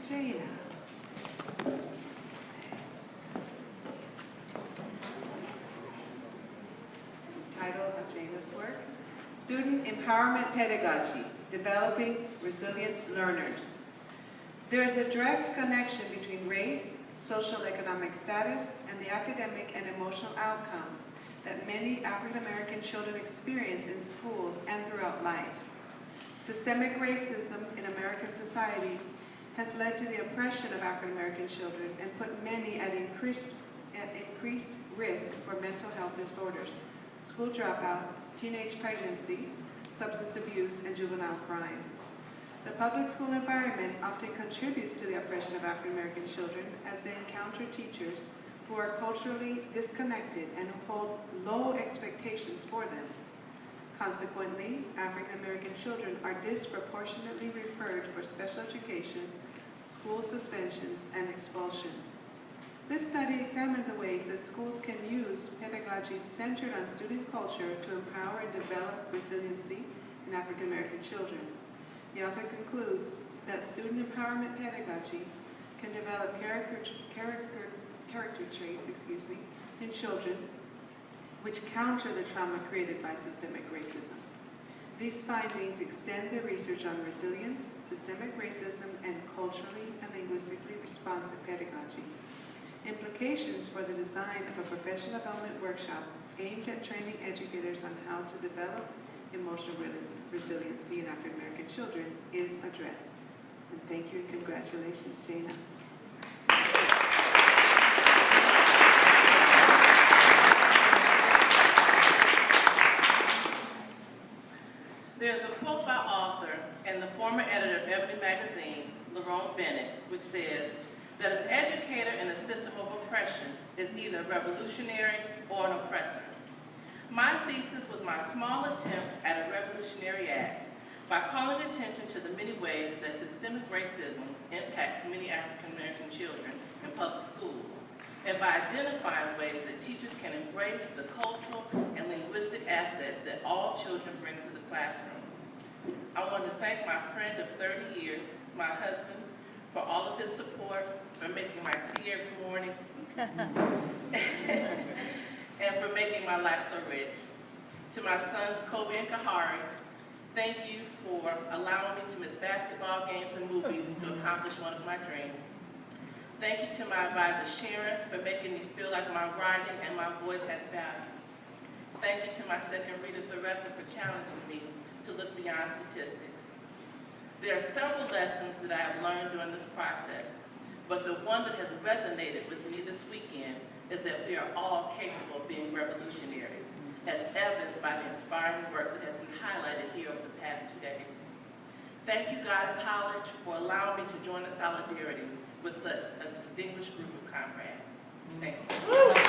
Jana. Title of Jana's work, Student Empowerment Pedagogy, Developing Resilient Learners. There is a direct connection between race, social economic status, and the academic and emotional outcomes that many African American children experience in school and throughout life. Systemic racism in American society has led to the oppression of African American children and put many at increased risk for mental health disorders, school dropout, teenage pregnancy, substance abuse, and juvenile crime. The public school environment often contributes to the oppression of African American children as they encounter teachers who are culturally disconnected and who hold low expectations for them. Consequently, African American children are disproportionately referred for special education, school suspensions, and expulsions. This study examined the ways that schools can use pedagogy centered on student culture to empower and develop resiliency in African American children. The author concludes that student empowerment pedagogy can develop character traits in children which counter the trauma created by systemic racism. These findings extend the research on resilience, systemic racism, and culturally and linguistically responsive pedagogy. Implications for the design of a professional development workshop aimed at training educators on how to develop emotional resiliency in African American children is addressed. And thank you and congratulations, Jana. There's a quote by author and the former editor of Ebony magazine, Lerone Bennett, which says that an educator in a system of oppression is either revolutionary or an oppressor. My thesis was my small attempt at a revolutionary act by calling attention to the many ways that systemic racism impacts many African American children in public schools, and by identifying ways that teachers can embrace the cultural and linguistic assets that all children bring to the classroom. I want to thank my friend of 30 years, my husband, for all of his support, for making my tea every morning, and for making my life so rich. To my sons, Kobe and Kahari, thank you for allowing me to miss basketball games and movies to accomplish one of my dreams. Thank you to my advisor, Sharon, for making me feel like my writing and my voice had value. Thank you to my second reader, Theresa, for challenging me to look beyond statistics. There are several lessons that I have learned during this process, but the one that has resonated with me this weekend is that we are all capable of being revolutionaries, as evidenced by the inspiring work that has been highlighted here over the past 2 decades. Thank you, Goddard College, for allowing me to join in solidarity with such a distinguished group of comrades. Thank you.